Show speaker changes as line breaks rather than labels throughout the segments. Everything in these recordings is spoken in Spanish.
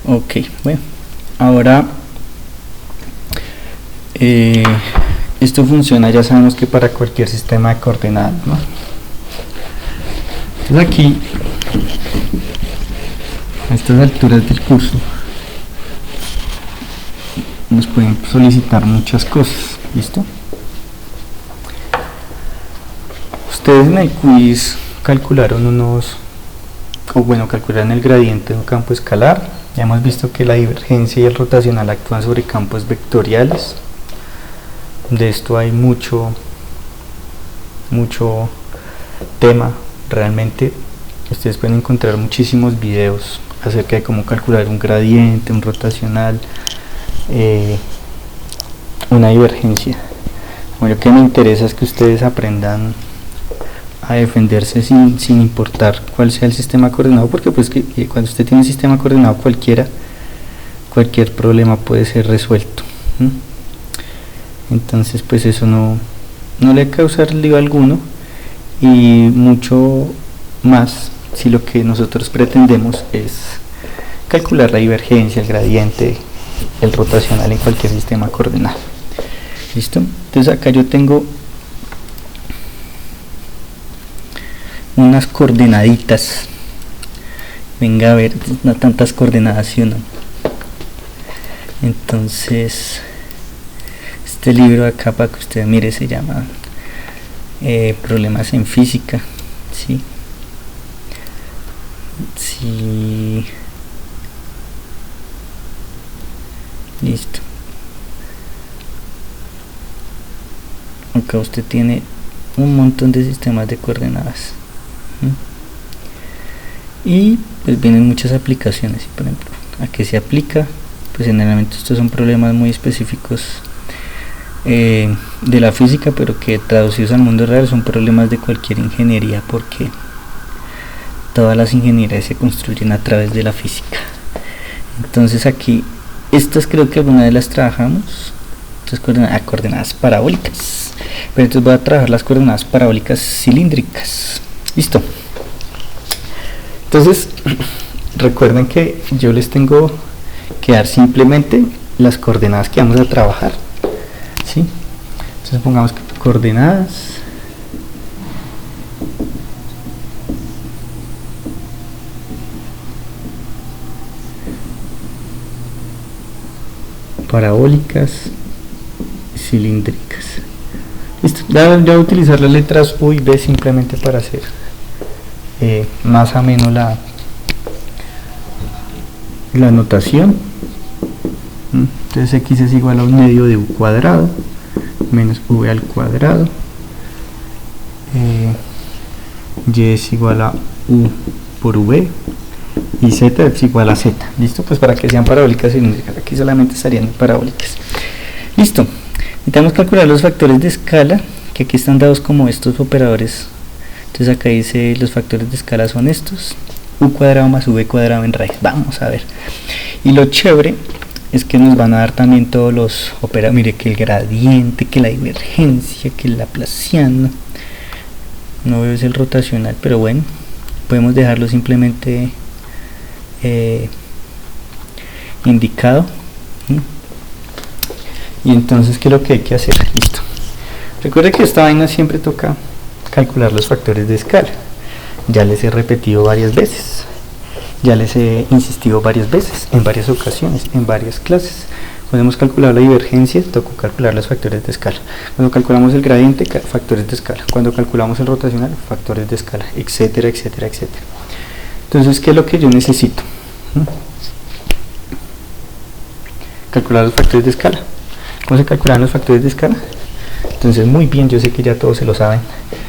Ok, bueno, ahora esto funciona, ya sabemos que para cualquier sistema de coordenadas, ¿no? Entonces aquí, a estas alturas del curso, nos pueden solicitar muchas cosas, ¿listo? Ustedes en el quiz calcularon calcularon el gradiente de un campo escalar. Ya hemos visto que la divergencia y el rotacional actúan sobre campos vectoriales. De esto hay mucho tema. Realmente ustedes pueden encontrar muchísimos videos acerca de cómo calcular un gradiente, un rotacional, una divergencia. Bueno, lo que me interesa es que ustedes aprendan a defenderse sin importar cuál sea el sistema coordenado, porque pues que cuando usted tiene un sistema coordenado cualquier problema puede ser resuelto. Entonces pues eso no le causa lío alguno, y mucho más si lo que nosotros pretendemos es calcular la divergencia, el gradiente, el rotacional en cualquier sistema coordenado. ¿Listo? Entonces acá yo tengo unas coordenaditas. Venga a ver, no tantas coordenadas, ¿sí o no? Entonces este libro acá, para que usted mire, se llama Problemas en Física. ¿Sí? Sí. Listo. Acá usted tiene un montón de sistemas de coordenadas. Y pues vienen muchas aplicaciones. Por ejemplo, ¿a qué se aplica? Pues generalmente estos son problemas muy específicos de la física, pero que traducidos al mundo real son problemas de cualquier ingeniería, porque todas las ingenierías se construyen a través de la física. Entonces aquí, estas creo que alguna vez las trabajamos. Entonces coordenadas parabólicas, pero entonces voy a trabajar las coordenadas parabólicas cilíndricas. Listo. Entonces recuerden que yo les tengo que dar simplemente las coordenadas que vamos a trabajar, ¿sí? Entonces pongamos coordenadas parabólicas cilíndricas. Listo. Ya voy a utilizar las letras U y B simplemente para hacer más ameno la notación. Entonces X es igual a un medio de U cuadrado menos V al cuadrado. Y es igual a U por V y Z es igual a Z. Listo, pues para que sean parabólicas cilíndricas, aquí solamente estarían parabólicas. Listo. Necesitamos calcular los factores de escala, que aquí están dados como estos operadores. Entonces acá dice los factores de escala son estos: U cuadrado más V cuadrado en raíz. Vamos a ver. Y lo chévere es que nos van a dar también todos los operadores. Mire, que el gradiente, que la divergencia, que el laplaciano. No veo ese el rotacional, pero bueno, podemos dejarlo simplemente indicado. Y entonces, ¿qué es lo que hay que hacer? Listo. Recuerde que esta vaina siempre toca calcular los factores de escala. Ya les he repetido varias veces, ya les he insistido varias veces, en varias ocasiones, en varias clases. Cuando hemos calculado la divergencia, tocó calcular los factores de escala. Cuando calculamos el gradiente, factores de escala. Cuando calculamos el rotacional, factores de escala, etcétera, etcétera, etcétera. Entonces, ¿qué es lo que yo necesito? Calcular los factores de escala. ¿Cómo se calculan los factores de escala? Entonces, muy bien, yo sé que ya todos se lo saben.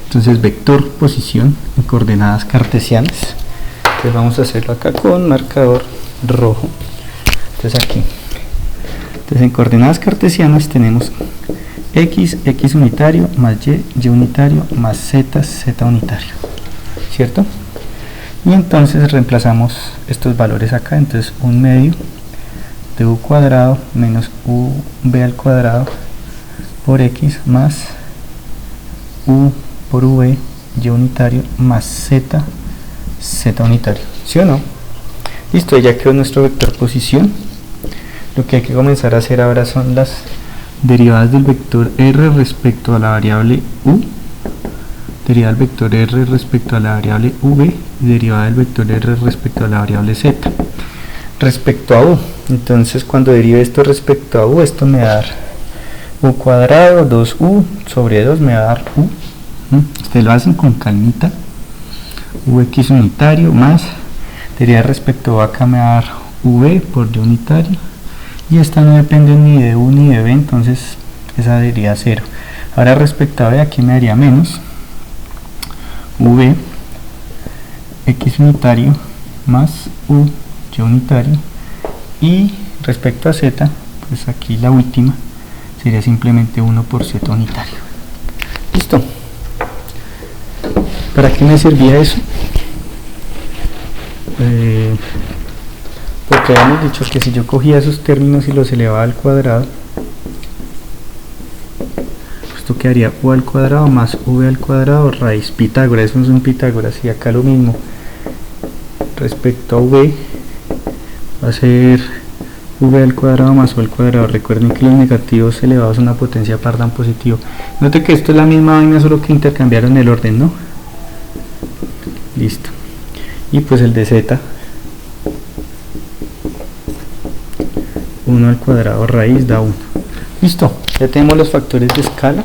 Entonces, vector posición en coordenadas cartesianas. Entonces vamos a hacerlo acá con marcador rojo. Entonces aquí. Entonces en coordenadas cartesianas tenemos x unitario más y unitario más z unitario, ¿cierto? Y entonces reemplazamos estos valores acá. Entonces un medio de u cuadrado menos v al cuadrado por x más u por v y unitario más z unitario, ¿sí o no? Listo, ya quedó nuestro vector posición. Lo que hay que comenzar a hacer ahora son las derivadas del vector r respecto a la variable u, derivada del vector r respecto a la variable v y derivada del vector r respecto a la variable z respecto a u. Entonces cuando derive esto respecto a u, esto me va a dar u cuadrado 2u sobre 2 me va a dar u. Ustedes lo hacen con calmita. Ux unitario más derivada respecto a acá me va a dar v por d unitario, y esta no depende ni de u ni de v, entonces esa daría 0. Ahora respecto a b, aquí me daría menos v x unitario más u y unitario, y respecto a z, pues aquí la última sería simplemente 1 por z unitario. Listo. ¿Para qué me servía eso? Porque habíamos dicho que si yo cogía esos términos y los elevaba al cuadrado, esto quedaría u al cuadrado más v al cuadrado raíz Pitágoras. Eso es un Pitágoras, y acá lo mismo respecto a v va a ser v al cuadrado más u al cuadrado. Recuerden que los negativos elevados a una potencia par dan positivo. Note que esto es la misma vaina, solo que intercambiaron el orden, ¿no? Listo. Y pues el de z, 1 al cuadrado raíz da 1. Listo, ya tenemos los factores de escala.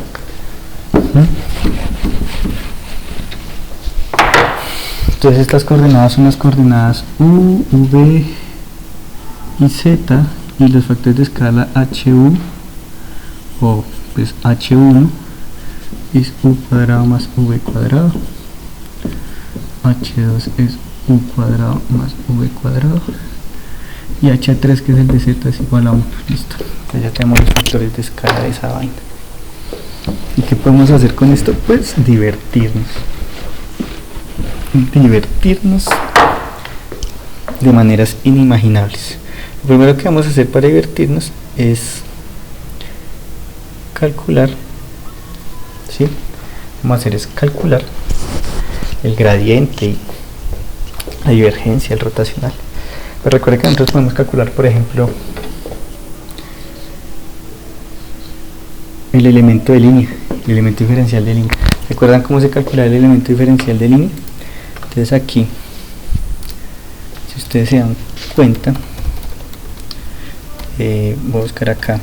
Entonces estas coordenadas son las coordenadas u, v y z, y los factores de escala hu, o pues h1 es u cuadrado más v cuadrado, h2 es u cuadrado más v cuadrado, y h3, que es el de z, es igual a 1. Listo, entonces ya tenemos los factores de escala de esa vaina. ¿Y qué podemos hacer con esto? Pues divertirnos de maneras inimaginables. Lo primero que vamos a hacer para divertirnos es calcular, ¿sí? Vamos a hacer es calcular el gradiente y la divergencia, el rotacional. Pero recuerden que nosotros podemos calcular, por ejemplo, el elemento de línea, el elemento diferencial de línea. ¿Recuerdan cómo se calcula el elemento diferencial de línea? Entonces aquí, si ustedes se dan cuenta, voy a buscar acá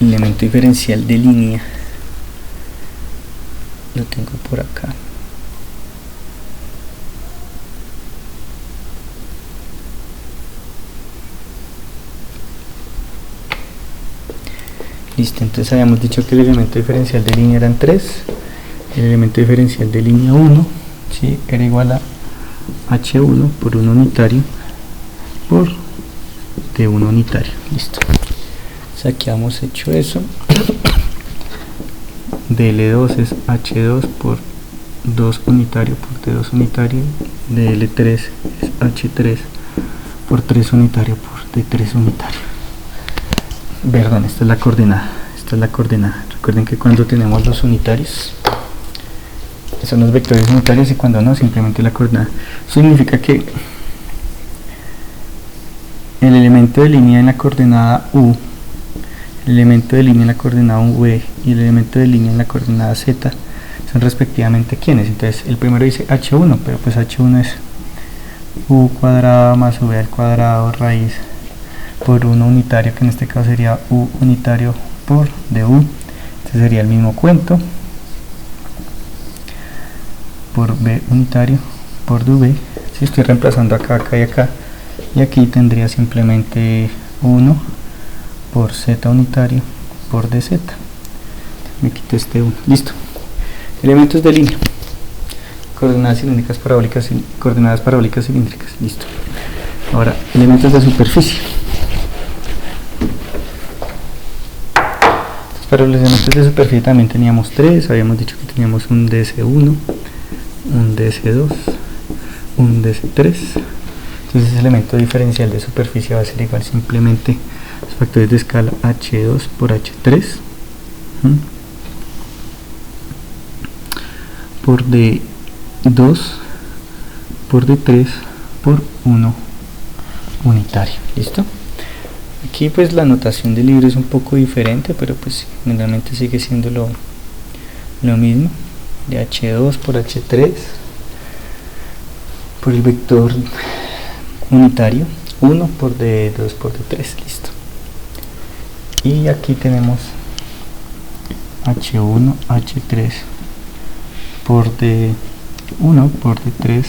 el elemento diferencial de línea, lo tengo por acá. Listo, entonces habíamos dicho que el elemento diferencial de línea eran 3, el elemento diferencial de línea 1, ¿sí?, era igual a h1 por 1 unitario por d1 unitario. Listo, entonces aquí hemos hecho eso. dl2 es h2 por 2 unitario por d2 unitario, dl3 es h3 por 3 unitario por d3 unitario. Perdón, esta es la coordenada, Recuerden que cuando tenemos los unitarios son los vectores unitarios, y cuando no, simplemente la coordenada. Eso significa que el elemento de línea en la coordenada u, el elemento de línea en la coordenada v y el elemento de línea en la coordenada z son respectivamente ¿quiénes? Entonces el primero dice h1, pero pues h1 es u cuadrado más v al cuadrado raíz por 1 unitario, que en este caso sería u unitario por du. Este sería el mismo cuento, por b unitario por dv. Si estoy reemplazando acá, acá y acá, y aquí tendría simplemente 1 por z unitario por dz. Me quito este 1. Listo. Elementos de línea, coordenadas cilíndricas, coordenadas parabólicas cilíndricas. Listo. Ahora, elementos de superficie. Para los elementos de superficie también teníamos 3, habíamos dicho que teníamos un ds1, un ds2, un ds3. Entonces ese elemento diferencial de superficie va a ser igual simplemente los factores de escala h2 por h3 por d2 por D3 por 1 unitario. ¿Listo? Aquí pues la notación del libro es un poco diferente, pero pues generalmente sigue siendo lo mismo, de H2 por H3 por el vector unitario, 1 por D2 por D3, listo. Y aquí tenemos H1, H3 por D1 por D3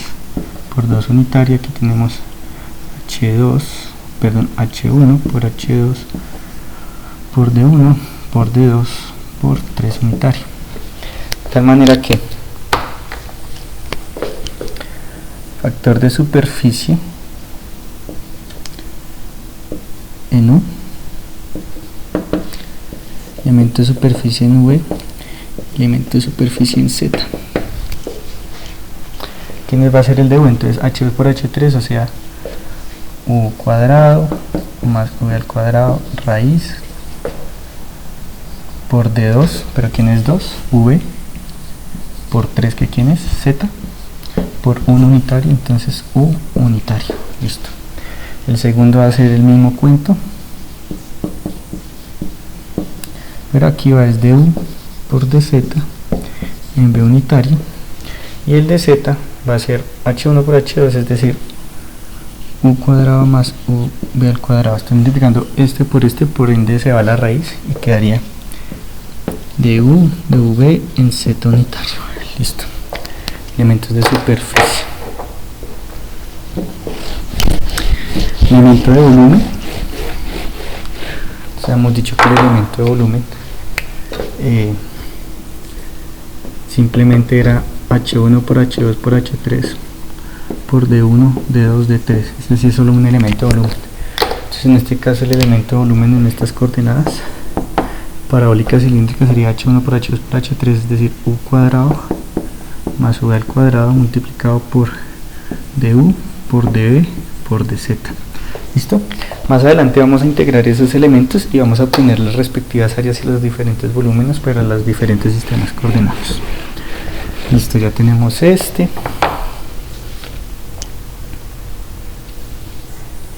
por 2 unitario. Aquí tenemos H1 por H2 por D1 por D2 por 3 unitario. De tal manera que factor de superficie en U, elemento de superficie en V, elemento de superficie en Z. ¿Quién nos va a ser el de U? Entonces H2 por H3, o sea, U cuadrado más V al cuadrado raíz por D2, pero ¿quién es 2? V por 3, que ¿quién es? Z por 1 unitario, entonces U unitario. Listo. El segundo va a ser el mismo cuento, pero aquí va es du por dz en V unitario, y el de z va a ser h1 por h2, es decir, u cuadrado más v al cuadrado. Estoy multiplicando este, por ende se va a la raíz y quedaría du de v en z unitario. Listo. Elementos de superficie. Elemento de volumen. O sea, hemos dicho que el elemento de volumen simplemente era h1 por h2 por h3 por d1, d2, d3. Es decir, solo un elemento de volumen. Entonces, en este caso, el elemento de volumen en estas coordenadas parabólicas cilíndricas sería h1 por h2 por h3, es decir, u cuadrado más v al cuadrado multiplicado por du por dv por dz. ¿Listo? Más adelante vamos a integrar esos elementos y vamos a obtener las respectivas áreas y los diferentes volúmenes para los diferentes sistemas coordenados. Listo, ya tenemos este.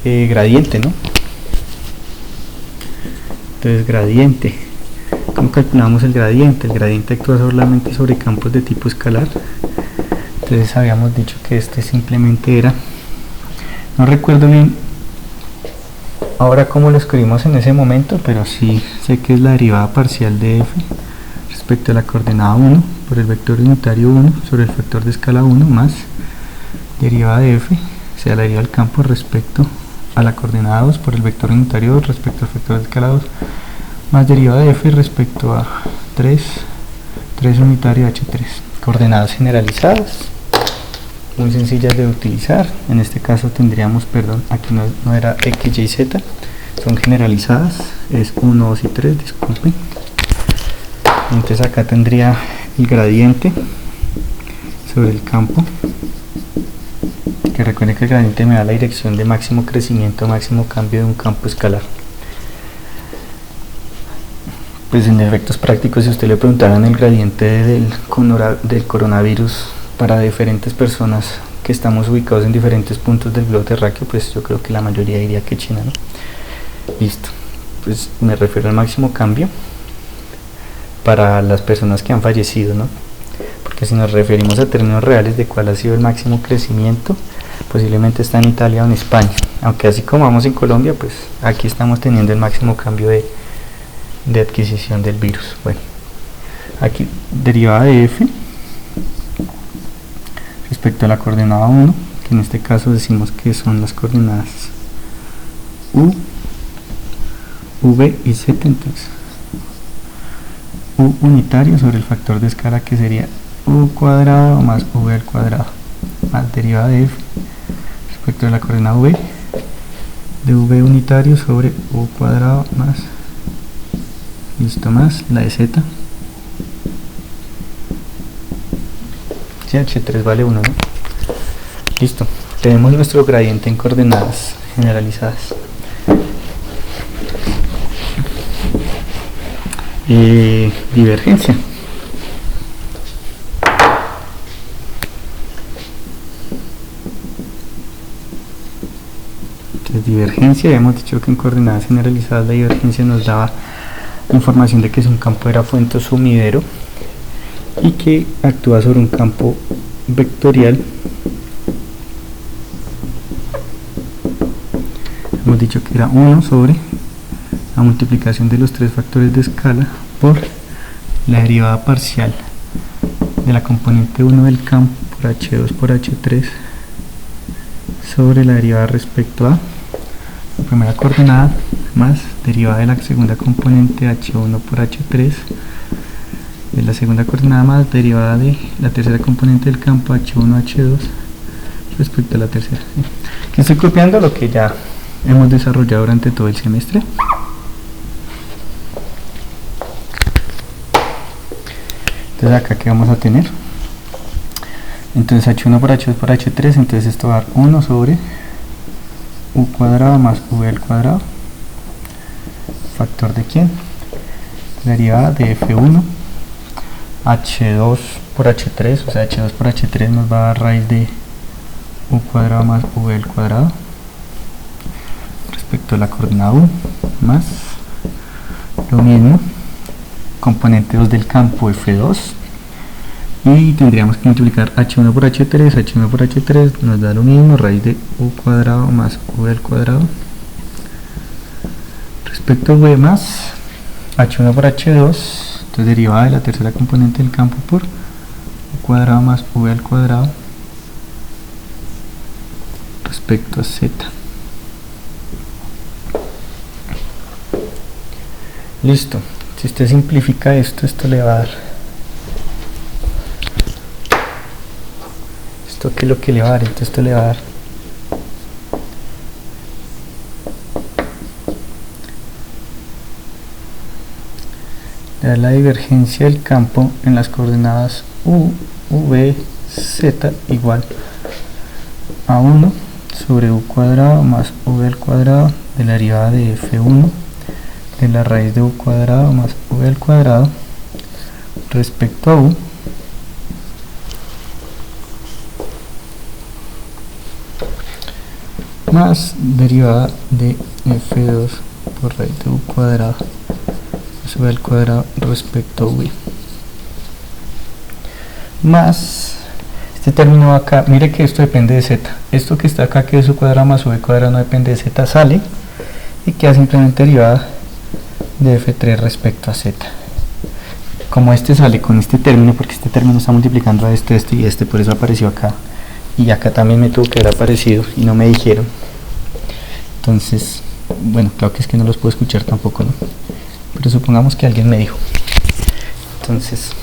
Gradiente, ¿no? Entonces, gradiente. ¿Cómo calculamos el gradiente? El gradiente actúa solamente sobre campos de tipo escalar. Entonces habíamos dicho que este simplemente era, no recuerdo bien ahora cómo lo escribimos en ese momento, pero sí sé que es la derivada parcial de f respecto a la coordenada 1 por el vector unitario 1 sobre el factor de escala 1 más derivada de f, o sea, la derivada del campo respecto a la coordenada 2 por el vector unitario 2 respecto al factor de escala 2 más derivada de f respecto a 3 unitario h3. Coordenadas generalizadas, muy sencillas de utilizar. En este caso tendríamos, perdón, aquí no era x, y, z, son generalizadas, es 1, 2 y 3, disculpen. Entonces acá tendría el gradiente sobre el campo, que recuerden que el gradiente me da la dirección de máximo crecimiento, máximo cambio de un campo escalar. Pues en efectos prácticos, si usted le preguntaran el gradiente del coronavirus para diferentes personas que estamos ubicados en diferentes puntos del globo terráqueo, pues yo creo que la mayoría diría que China, ¿no? Listo. Pues me refiero al máximo cambio para las personas que han fallecido, ¿no? Porque si nos referimos a términos reales de cuál ha sido el máximo crecimiento, posiblemente está en Italia o en España, aunque así como vamos en Colombia, pues aquí estamos teniendo el máximo cambio de adquisición del virus. Bueno, aquí derivada de f respecto a la coordenada 1, que en este caso decimos que son las coordenadas u, v y z. Entonces u unitario sobre el factor de escala, que sería u cuadrado más v al cuadrado más derivada de f respecto a la coordenada v de v unitario sobre u cuadrado más, listo, más la de z. Si h3 vale 1, ¿no? Listo, tenemos nuestro gradiente en coordenadas generalizadas. Divergencia. Entonces divergencia, hemos dicho que en coordenadas generalizadas la divergencia nos daba información de que si un campo era fuente o sumidero y que actúa sobre un campo vectorial. Hemos dicho que era 1 sobre la multiplicación de los tres factores de escala por la derivada parcial de la componente 1 del campo por H2 por H3 sobre la derivada respecto a la primera coordenada más derivada de la segunda componente H1 por H3 de la segunda coordenada más derivada de la tercera componente del campo H1 H2 respecto a la tercera. Aquí estoy copiando lo que ya hemos desarrollado durante todo el semestre. Entonces acá que vamos a tener, entonces H1 por H2 por H3, entonces esto va a dar 1 sobre U cuadrado más V al cuadrado, factor de quién, derivada de F1 H2 por H3, o sea H2 por H3 nos va a dar raíz de U cuadrado más V al cuadrado respecto a la coordenada U más lo mismo componente 2 del campo F2 y tendríamos que multiplicar H1 por H3, H1 por H3 nos da lo mismo, raíz de U cuadrado más V al cuadrado respecto a V más H1 por H2, entonces derivada de la tercera componente del campo por U cuadrado más V al cuadrado respecto a Z. Listo. Si usted simplifica esto le va a dar esto, que es lo que le va a dar, entonces esto le va a dar la divergencia del campo en las coordenadas U, V, Z igual a 1 sobre U cuadrado más V al cuadrado de la derivada de F1 de la raíz de U cuadrado más V al cuadrado respecto a U más derivada de F2 por raíz de U cuadrado más V al cuadrado respecto a V más este término acá, mire que esto depende de Z, esto que está acá que es U cuadrado más V cuadrado no depende de Z, sale y queda simplemente derivada de F3 respecto a Z. Como este sale con este término, porque este término está multiplicando a este y este, por eso apareció acá, y acá también me tuvo que haber aparecido y no me dijeron. Entonces, bueno, claro que es que no los puedo escuchar tampoco, ¿no? Pero supongamos que alguien me dijo. Entonces,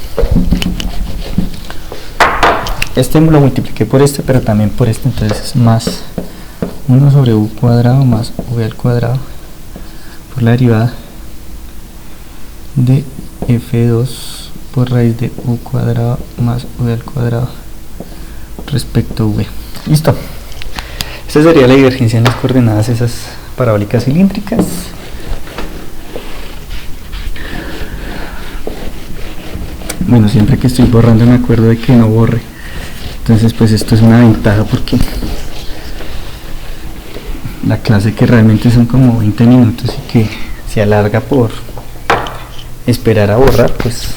este lo multipliqué por este, pero también por este, entonces es más 1 sobre U cuadrado más V al cuadrado por la derivada de F2 por raíz de U cuadrado más V al cuadrado respecto a V. Listo. Esta sería la divergencia en las coordenadas esas parabólicas cilíndricas. Bueno, siempre que estoy borrando me acuerdo de que no borre. Entonces pues esto es una ventaja porque la clase que realmente son como 20 minutos y que se alarga por esperar a borrar, pues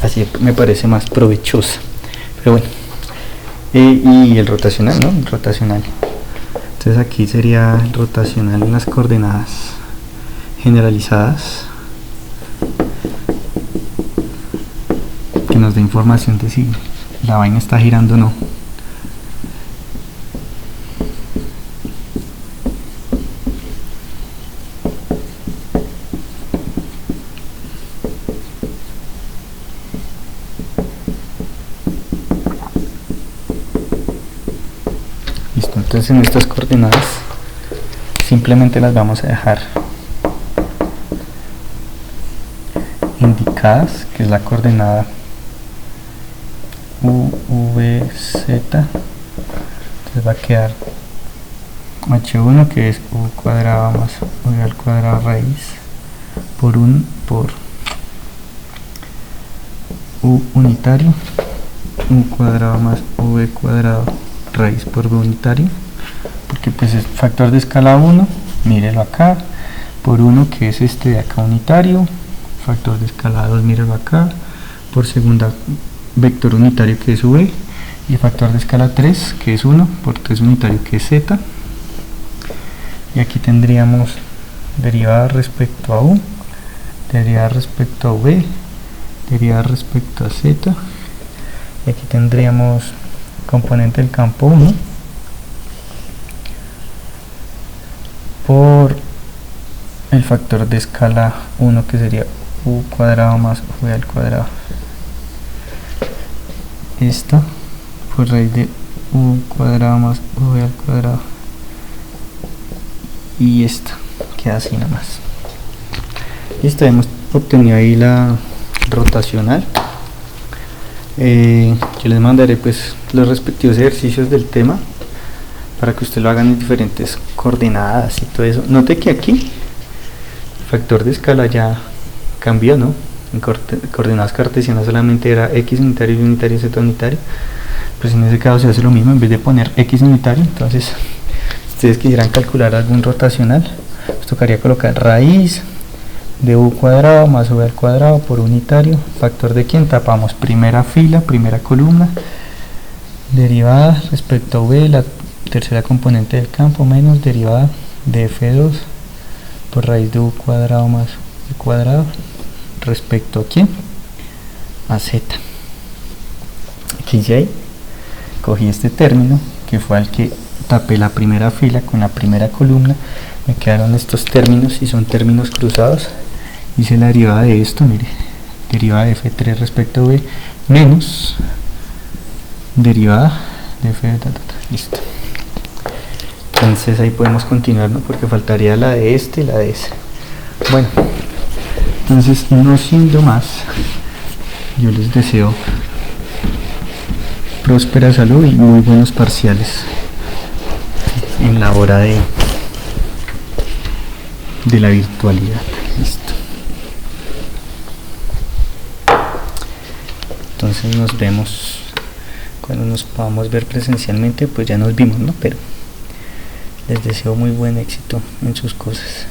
así me parece más provechosa. Pero bueno, y el rotacional, ¿no? El rotacional. Entonces aquí sería el rotacional en las coordenadas generalizadas, que nos da información de si la vaina está girando o no. Entonces en estas coordenadas simplemente las vamos a dejar indicadas, que es la coordenada UVZ. Entonces va a quedar H1, que es U cuadrado más V al cuadrado raíz por U unitario, U cuadrado más V cuadrado raíz por V unitario, porque pues es factor de escala 1, mírelo acá, por 1 que es este de acá unitario, factor de escala 2, mírelo acá, por segunda vector unitario que es v, y factor de escala 3 que es 1 por 3 unitario que es z, y aquí tendríamos derivada respecto a u, derivada respecto a v, derivada respecto a z, y aquí tendríamos componente del campo 1 por el factor de escala 1 que sería u cuadrado más v al cuadrado, esta por raíz de u cuadrado más v al cuadrado, y esta queda así nomás. Listo, hemos obtenido ahí la rotacional. Yo les mandaré pues los respectivos ejercicios del tema para que usted lo hagan en diferentes coordenadas y todo eso. Note que aquí el factor de escala ya cambió, ¿no? En coordenadas cartesianas solamente era x unitario, y unitario, z unitario. Pues en ese caso se hace lo mismo, en vez de poner x unitario. Entonces, si ustedes quisieran calcular algún rotacional, pues tocaría colocar raíz de u cuadrado más v al cuadrado por unitario, factor de quién, tapamos primera fila, primera columna, derivada respecto a v, la tercera componente del campo, menos derivada de f2 por raíz de u cuadrado más v cuadrado respecto a quién, a z. Aquí ya cogí este término que fue al que tapé la primera fila con la primera columna, me quedaron estos términos y son términos cruzados. Hice la derivada de esto, mire, derivada de f3 respecto a v menos derivada de f, listo. Entonces ahí podemos continuar, ¿no? Porque faltaría la de este y la de ese. Bueno, entonces no siendo más, yo les deseo próspera salud y muy buenos parciales en la hora de la virtualidad. Listo. Entonces nos vemos cuando nos podamos ver presencialmente, pues ya nos vimos, ¿no? Pero les deseo muy buen éxito en sus cosas.